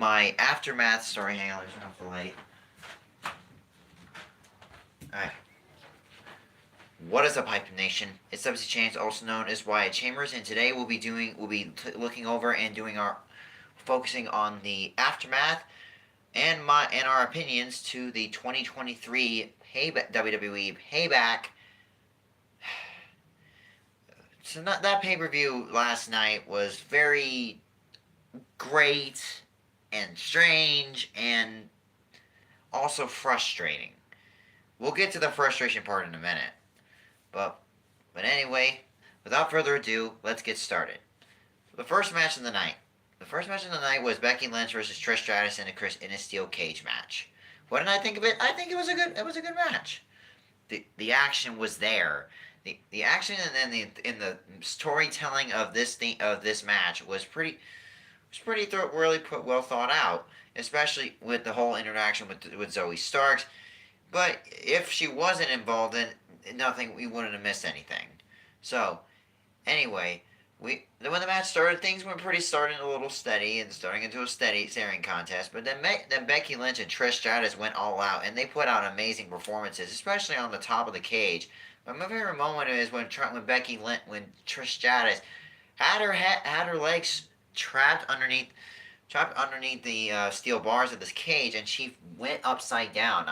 my aftermath story. Hang on, there's enough the light. Alright. What is up, Hype Nation? It's WC Chains, also known as Wyatt Chambers, and today we'll be looking over and doing focusing on the aftermath and our opinions to the 2023 WWE Payback. So that pay-per-view last night was very great and strange and also frustrating. We'll get to the frustration part in a minute. But anyway, without further ado, let's get started. The first match of the night. The first match of the night was Becky Lynch versus Trish Stratus in a steel cage match. What did I think of it? I think it was a good match. The action was there. The action and then in the storytelling of this match was really well thought out, especially with the whole interaction with Zoe Starks. But if she wasn't involved in nothing, we wouldn't have missed anything. So anyway, when the match started, things were starting a little steady and starting into a steady staring contest. But then Becky Lynch and Trish Stratus went all out, and they put out amazing performances, especially on the top of the cage. But my favorite moment is when Trish Stratus had her legs trapped underneath the steel bars of this cage, and she went upside down.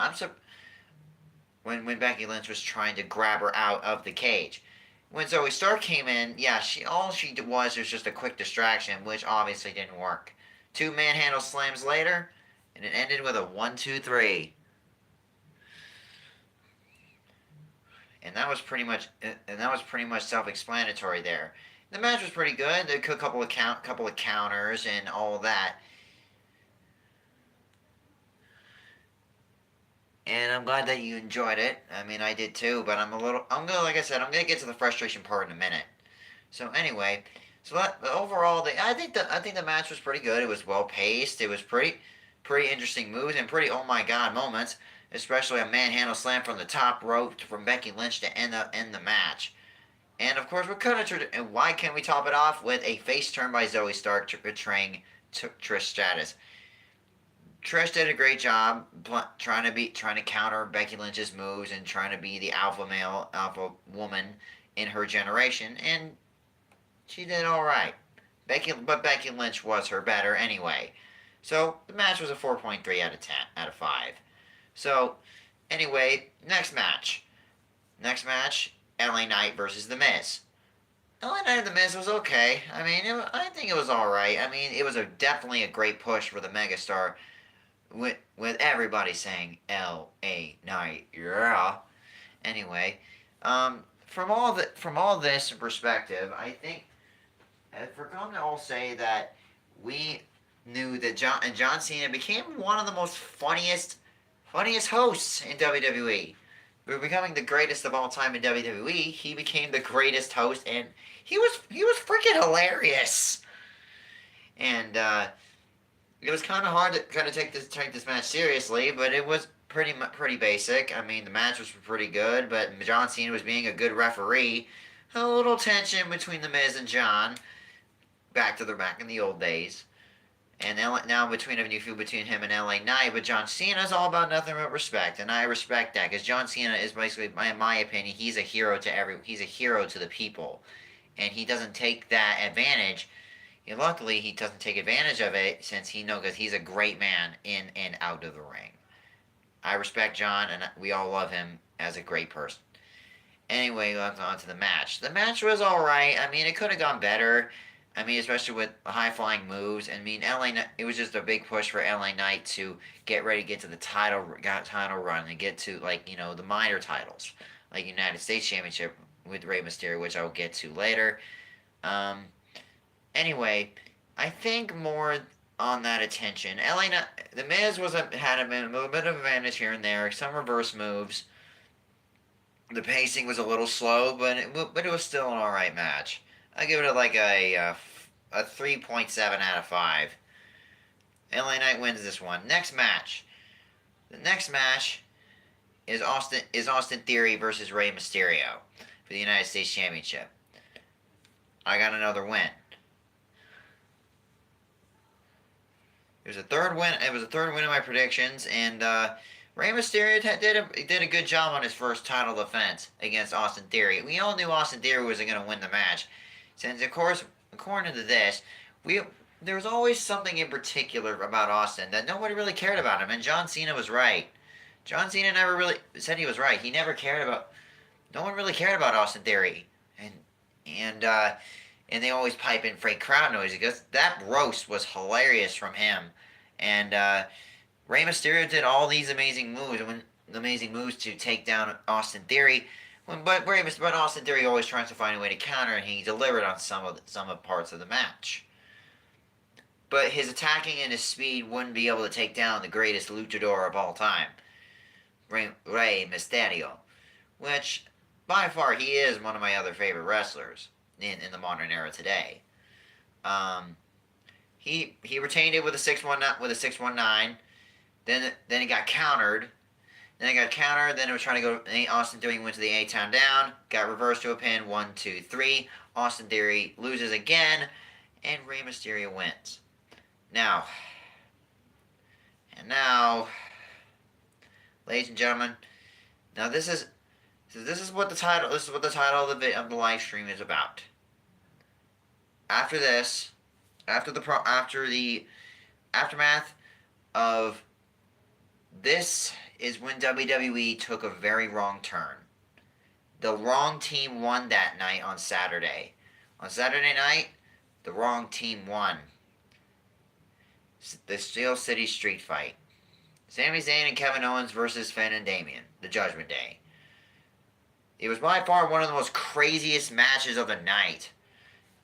When Becky Lynch was trying to grab her out of the cage. When Zoe Stark came in, yeah, all she did was just a quick distraction, which obviously didn't work. 2 manhandle slams later, and it ended with a 1-2-3. And that was pretty much self-explanatory there. The match was pretty good. There could a couple of counters and all that. And I'm glad that you enjoyed it. I mean, I did too, but like I said, I'm gonna get to the frustration part in a minute. So anyway, overall, I think the match was pretty good. It was well paced. It was pretty interesting moves and pretty oh my god moments, especially a manhandle slam from the top rope from Becky Lynch to end the match. And of course, and why can't we top it off with a face turn by Zoe Stark betraying Trish Stratus? Trish did a great job trying to counter Becky Lynch's moves and trying to be the alpha woman in her generation, and she did all right. But Becky Lynch was her better anyway. So the match was a 4.3 out of 5. So anyway, next match, LA Knight versus The Miz. LA Knight and The Miz was okay. I mean, I think it was all right. I mean, it was definitely a great push for the megastar. With everybody saying L.A. Knight, yeah. Anyway, from all this perspective, I think we're going to all say that we knew that John Cena became one of the most funniest hosts in WWE. We're becoming the greatest of all time in WWE. He became the greatest host, and he was freaking hilarious. And it was kind of hard to take this match seriously, but it was pretty basic. I mean, the match was pretty good, but John Cena was being a good referee. A little tension between The Miz and John, back in the old days, and now between a new feud between him and LA Knight. But John Cena's all about nothing but respect, and I respect that because John Cena is basically, in my opinion, he's a hero to the people, and he doesn't take that advantage. And luckily, he doesn't take advantage of it since because he's a great man in and out of the ring. I respect John, and we all love him as a great person. Anyway, on to the match. The match was alright. I mean, it could have gone better. I mean, especially with high-flying moves. I mean, it was just a big push for LA Knight to get ready to get to the title run and get to, the minor titles. Like United States Championship with Rey Mysterio, which I'll get to later. Anyway, I think more on that attention. The Miz had a little bit of advantage here and there. Some reverse moves. The pacing was a little slow, but it was still an alright match. I give it a 3.7 out of 5. LA Knight wins this one. Next match. The next match is Austin Theory versus Rey Mysterio for the United States Championship. I got another win. It was a third win. It was a third win of my predictions, and Rey Mysterio did a good job on his first title defense against Austin Theory. We all knew Austin Theory wasn't going to win the match, since of course, according to this, we there was always something in particular about Austin that nobody really cared about him, and John Cena was right. John Cena never really said he was right. He never cared about. No one really cared about Austin Theory, and and uh, and they always pipe in fake crowd noise because that roast was hilarious from him, and Rey Mysterio did all these amazing moves to take down Austin Theory. But Austin Theory always tries to find a way to counter, and he delivered on some of parts of the match. But his attacking and his speed wouldn't be able to take down the greatest luchador of all time, Rey Mysterio, which by far he is one of my other favorite wrestlers in the modern era today. Um, he retained it with a 619. Then it got countered. Then it got countered. Then it was trying to go. Austin Theory went to the A-Town down. Got reversed to a pin. 1, 2, 3. Austin Theory loses again, and Rey Mysterio wins. Now, ladies and gentlemen, now this is what the title. This is what the title of the live stream is about. After this, after the aftermath of this is when WWE took a very wrong turn. The wrong team won that night on Saturday. On Saturday night, the wrong team won. The Steel City Street Fight. Sami Zayn and Kevin Owens versus Finn and Damien. The Judgment Day. It was by far one of the most craziest matches of the night.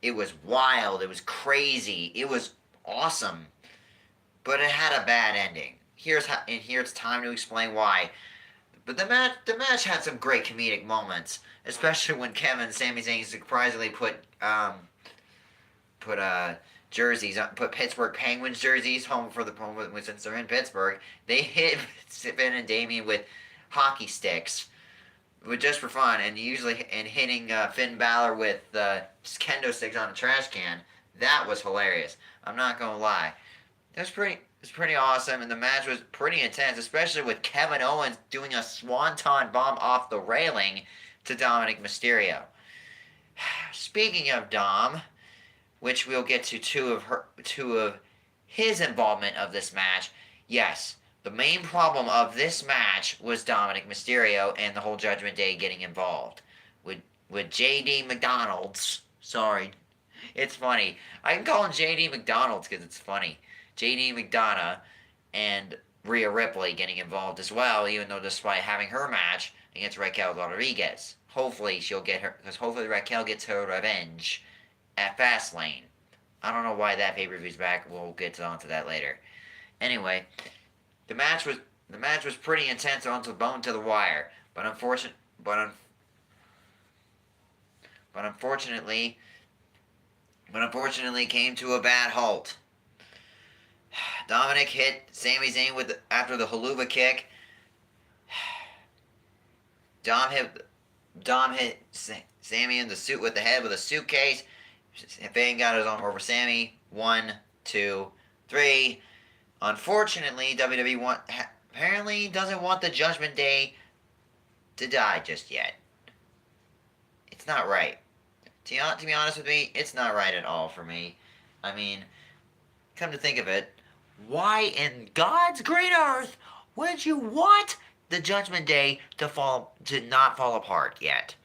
It was wild. It was crazy. It was awesome. But it had a bad ending. Here's time to explain why. But the match had some great comedic moments, especially when Kevin and Sami Zayn surprisingly put jerseys, put Pittsburgh Penguins jerseys home since they're in Pittsburgh. They hit Finn and Damien with hockey sticks, just for fun, and hitting Finn Balor with kendo sticks on a trash can. That was hilarious. I'm not gonna lie. It was pretty awesome, and the match was pretty intense, especially with Kevin Owens doing a swanton bomb off the railing to Dominic Mysterio. Speaking of Dom, which we'll get to two of his involvement of this match. Yes, the main problem of this match was Dominic Mysterio and the whole Judgment Day getting involved with JD McDonald's. Sorry, it's funny. I can call him JD McDonald's because it's funny. JD McDonough and Rhea Ripley getting involved as well, even though despite having her match against Raquel Rodriguez. Hopefully hopefully Raquel gets her revenge at Fastlane. I don't know why that pay-per-view's back. We'll get onto that later. Anyway, the match was pretty intense on to bone to the wire, but unfortunately came to a bad halt. Dominic hit Sami Zayn after the haluva kick. Dom hit Sami in the suit with the head with a suitcase. Finn got his arm over Sami. 1, 2, 3. Unfortunately, WWE apparently doesn't want the Judgment Day to die just yet. It's not right. To be honest with me, it's not right at all for me. I mean, come to think of it, why in God's great earth would you want the Judgment Day to not fall apart yet?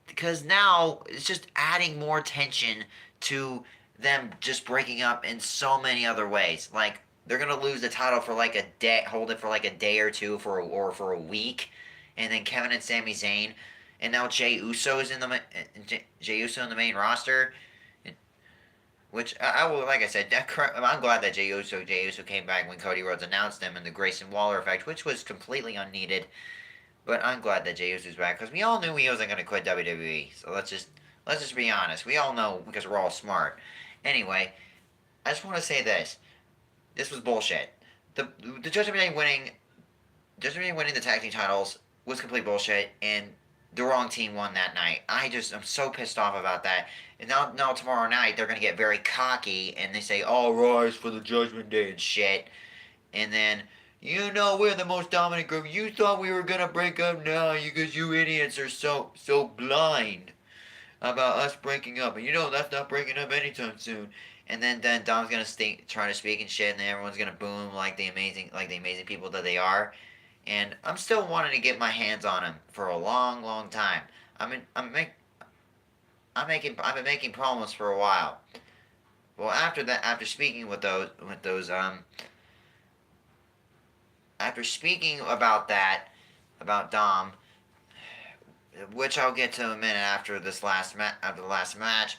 Because now it's just adding more tension to them just breaking up in so many other ways. Like, they're gonna lose the title for like a day, hold it for like a day or two or for a week, and then Kevin and Sami Zayn, and now Jey Uso in the main roster. Which I will, like I said, I'm glad that Jey Uso came back when Cody Rhodes announced him, and the Grayson Waller effect, which was completely unneeded. But I'm glad that Jey Uso's back because we all knew he wasn't going to quit WWE. So let's just be honest. We all know because we're all smart. Anyway, I just want to say this. This was bullshit. The Judgment Day winning the tag team titles was complete bullshit, and the wrong team won that night. I'm so pissed off about that. And now tomorrow night they're gonna get very cocky and they say, "All rise for the Judgment Day" and shit. And then, we're the most dominant group. You thought we were gonna break up now because you idiots are so blind about us breaking up. And that's not breaking up anytime soon. And then Dom's gonna try to speak and shit, and then everyone's gonna boom like the amazing people that they are. And I'm still wanting to get my hands on him for a long, long time. I mean, I've been making promos for a while. Well, after speaking after speaking about about Dom, which I'll get to in a minute after the last match.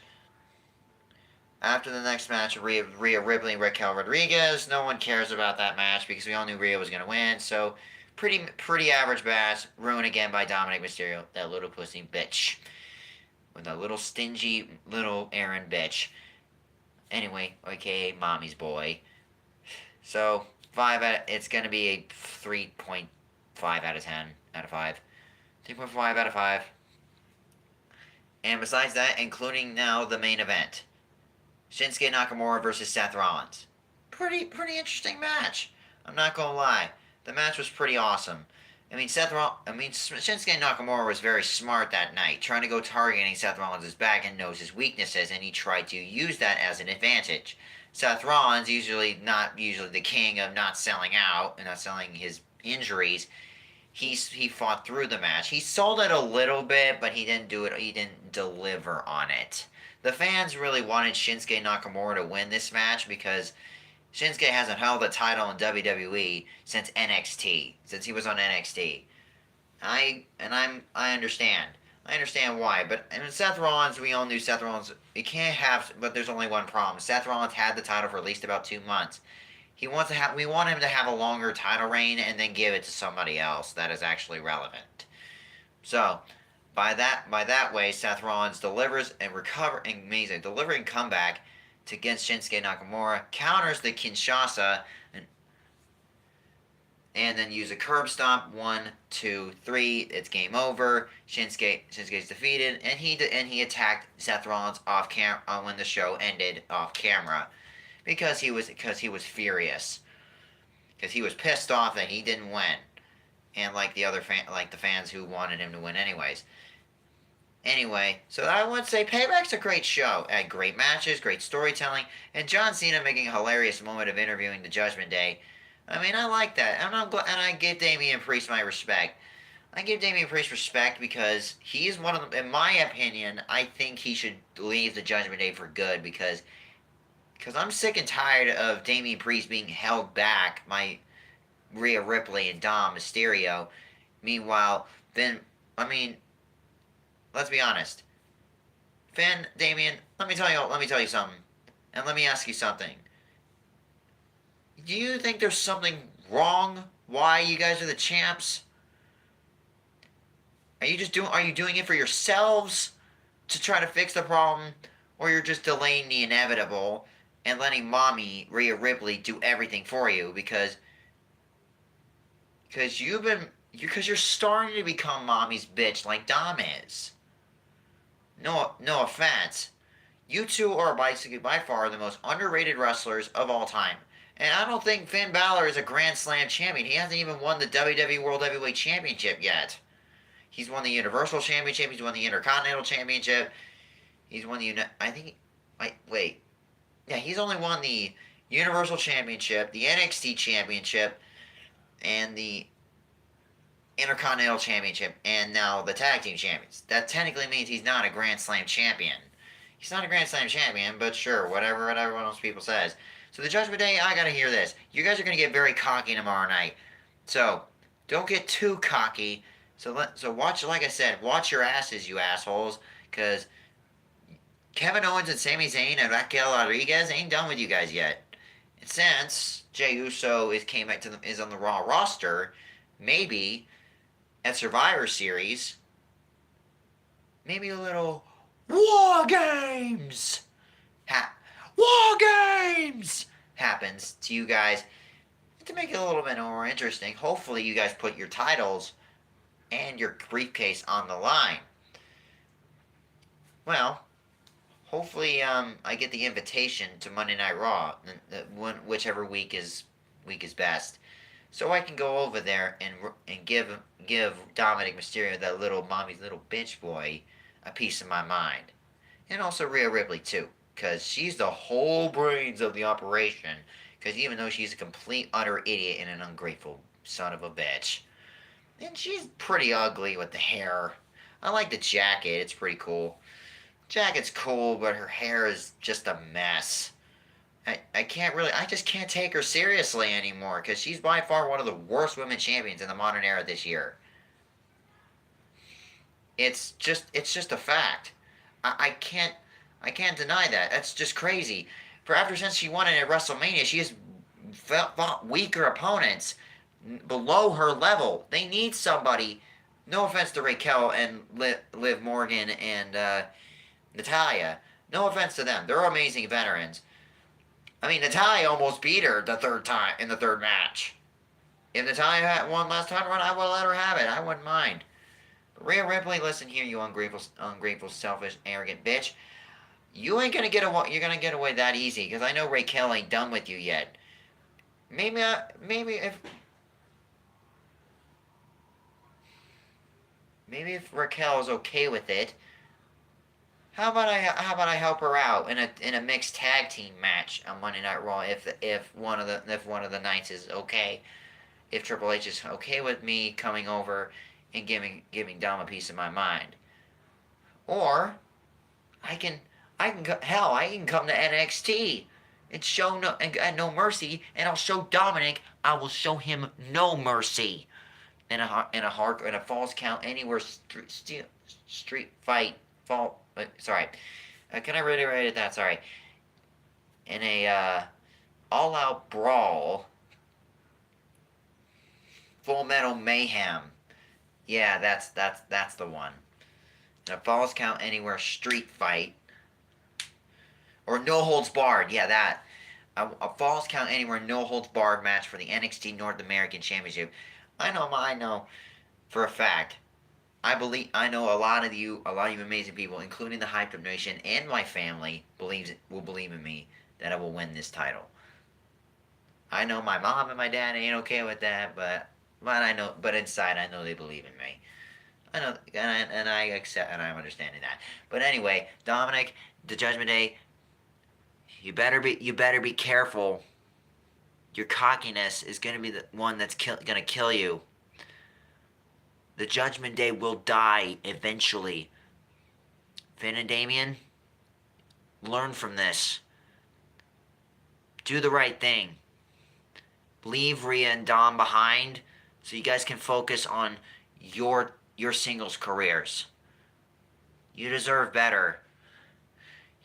After the next match, Rhea Ripley and Raquel Rodriguez. No one cares about that match because we all knew Rhea was gonna win. So, pretty average match. Ruined again by Dominic Mysterio, that little pussy bitch, with a little stingy little Aaron bitch. Anyway, aka Mommy's boy. So it's gonna be a 3.5 out of 10 out of 5. 3.5 out of 5. And besides that, including now the main event, Shinsuke Nakamura versus Seth Rollins. Pretty interesting match. I'm not gonna lie. The match was pretty awesome. Shinsuke Nakamura was very smart that night, trying to go targeting Seth Rollins' back and knows his weaknesses, and he tried to use that as an advantage. Seth Rollins, not usually the king of not selling out and not selling his injuries, he fought through the match. He sold it a little bit, but he didn't do it. He didn't deliver on it. The fans really wanted Shinsuke Nakamura to win this match because Shinsuke hasn't held a title in WWE since NXT, since he was on NXT. I understand. I understand why, but Seth Rollins, we all knew Seth Rollins. You can't have, but there's only one problem. Seth Rollins had the title for at least about 2 months. We want him to have a longer title reign and then give it to somebody else that is actually relevant. So, by that way, Seth Rollins delivers delivering comeback against Shinsuke Nakamura, counters the Kinshasa, and then use a curb stomp. 1, 2, 3. It's game over. Shinsuke's defeated, and he attacked Seth Rollins off camera when the show ended off camera, because he was furious, because he was pissed off that he didn't win, and like the fans who wanted him to win anyways. Anyway, so I would say Payback's a great show. Had great matches, great storytelling, and John Cena making a hilarious moment of interviewing the Judgment Day. I like that, and I give Damian Priest my respect. I give Damian Priest respect because he's one of them. In my opinion, I think he should leave the Judgment Day for good because I'm sick and tired of Damian Priest being held back by Rhea Ripley and Dom Mysterio. Meanwhile, let's be honest. Damian, let me tell you something. And let me ask you something. Do you think there's something wrong why you guys are the champs? Are you doing it for yourselves to try to fix the problem, or you're just delaying the inevitable and letting Mommy Rhea Ripley do everything for you because you're starting to become Mommy's bitch like Dom is. No offense. You two are by far the most underrated wrestlers of all time. And I don't think Finn Balor is a Grand Slam champion. He hasn't even won the WWE World Heavyweight Championship yet. He's won the Universal Championship. He's won the Intercontinental Championship. He's won the Yeah, he's only won the Universal Championship, the NXT Championship, and the Intercontinental Championship, and now the Tag Team Champions. That technically means he's not a Grand Slam champion. He's not a Grand Slam champion, but sure, whatever one of those people says. So the Judgment Day, I gotta hear this. You guys are gonna get very cocky tomorrow night. So, don't get too cocky. So watch, like I said, watch your asses, you assholes, because Kevin Owens and Sami Zayn and Raquel Rodriguez ain't done with you guys yet. And since Jey Uso is on the Raw roster, maybe at Survivor Series, maybe a little War Games happens to you guys to make it a little bit more interesting. Hopefully you guys put your titles and your briefcase on the line. Well, hopefully, I get the invitation to Monday Night Raw, whichever week is best, so I can go over there and give Dominic Mysterio, that little mommy's little bitch boy, a piece of my mind, and also Rhea Ripley too, because she's the whole brains of the operation. Because even though she's a complete utter idiot and an ungrateful son of a bitch, and she's pretty ugly with the hair. I like the jacket; it's pretty cool. Jacket's cool, but her hair is just a mess. I can't really, I just can't take her seriously anymore because she's by far one of the worst women champions in the modern era this year. It's just a fact. I can't deny that. That's just crazy. For ever since she won it at WrestleMania, she has fought weaker opponents below her level. They need somebody. No offense to Raquel and Liv Morgan and Natalia. No offense to them. They're amazing veterans. I mean, Natalia almost beat her the third time in the third match. If Natalia had won last time around, I would let her have it. I wouldn't mind. But Rhea Ripley, listen here, you ungrateful, selfish, arrogant bitch. You ain't gonna get away. You're gonna get away that easy because I know Raquel ain't done with you yet. Maybe if Raquel is okay with it, how about I help her out in a mixed tag team match on Monday Night Raw if one of the nights is okay, if Triple H is okay with me coming over and giving Dom a piece of my mind, or I can come to NXT and show no mercy, and I'll show Dominic. I will show him no mercy in a falls count anywhere street fight fall. Sorry, can I reiterate that? Sorry, in a all-out brawl, Full Metal Mayhem. Yeah, that's the one. In a falls count anywhere street fight or no holds barred. Yeah, that a falls count anywhere no holds barred match for the NXT North American Championship. I know for a fact. I know a lot of you amazing people, including the Hyped Up Nation and my family, will believe in me that I will win this title. I know my mom and my dad ain't okay with that, but inside I know they believe in me. I know, and I accept, and I'm understanding that. But anyway, Dominic, the Judgment Day, you better be careful. Your cockiness is gonna be the one that's gonna kill you. The Judgment Day will die eventually. Finn and Damien, learn from this. Do the right thing. Leave Rhea and Dom behind so you guys can focus on your singles careers. You deserve better.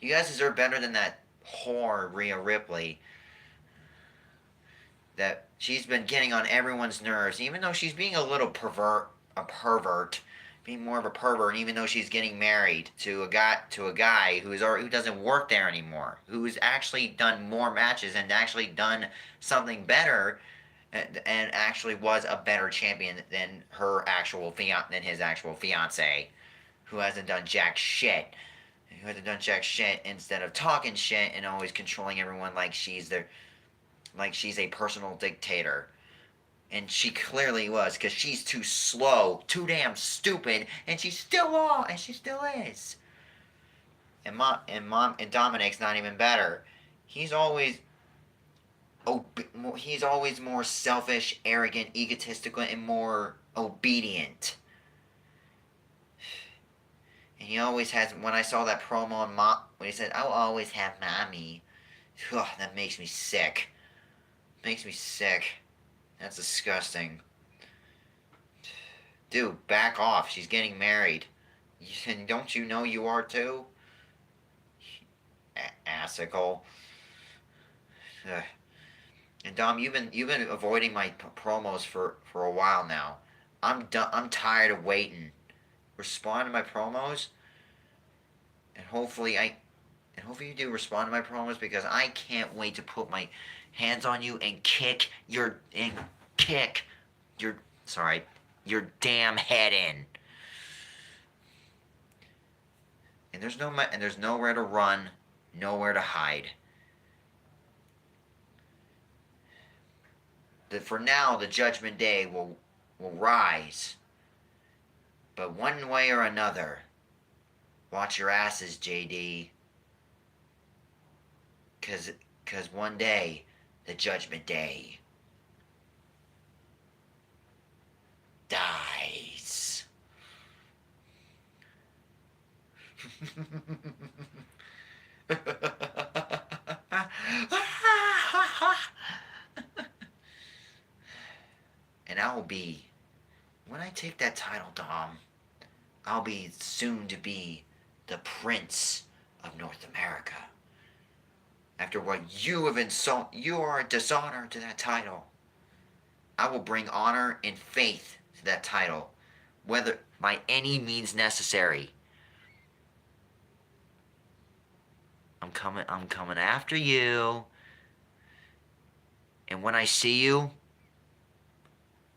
You guys deserve better than that whore Rhea Ripley. That she's been getting on everyone's nerves, even though she's being a pervert, being more of a pervert, even though she's getting married to a guy who doesn't work there anymore, who's actually done more matches and actually done something better, and actually was a better champion than his actual fiance, who hasn't done jack shit. Who hasn't done jack shit instead of talking shit and always controlling everyone like she's a personal dictator. And she clearly was, because she's too slow, too damn stupid, and she still is. And Dominic's not even better. He's always he's always more selfish, arrogant, egotistical, and more obedient. And he always has. When I saw that promo on when he said, "I'll always have mommy," that makes me sick. Makes me sick. That's disgusting. Dude, back off. She's getting married. Don't you know you are too? Assicle. And Dom, you've been avoiding my promos for a while now. I'm tired of waiting. Respond to my promos, and hopefully you do respond to my promos, because I can't wait to put my hands on you and kick your sorry. your damn head in. And there's nowhere to run, nowhere to hide. For now, the judgment day will rise. But one way or another, watch your asses, JD. Cause one day, the judgment day dies. And when I take that title, Dom, I'll be soon to be the Prince of North America. After what you are a dishonor to that title. I will bring honor and faith to that title, whether by any means necessary. I'm coming after you. And when I see you,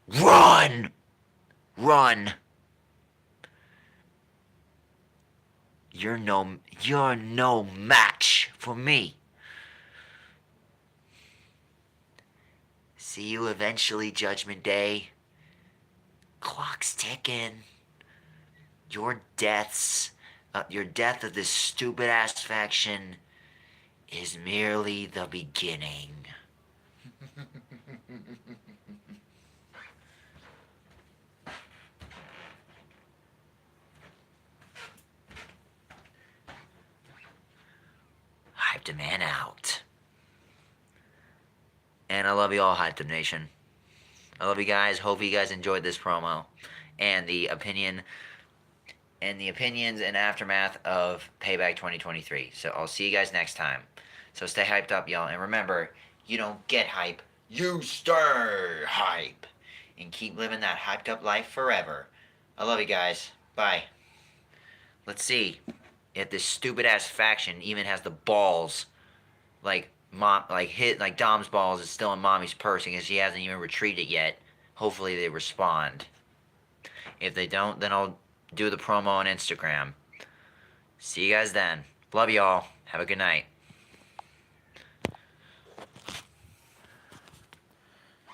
run! Run! You're no match for me. See you eventually, Judgment Day. Clock's ticking. Your death of this stupid ass faction is merely the beginning. Hyped a man out. And I love you all, Hyped Nation. I love you guys. Hope you guys enjoyed this promo and the opinions and aftermath of Payback 2023. So I'll see you guys next time. So stay hyped up, y'all. And remember, you don't get hype, you stay hype. And keep living that hyped up life forever. I love you guys. Bye. Let's see if this stupid ass faction even has the balls, like Dom's balls is still in Mommy's purse because she hasn't even retreated yet. Hopefully they respond. If they don't, then I'll do the promo on Instagram. See you guys then. Love y'all. Have a good night.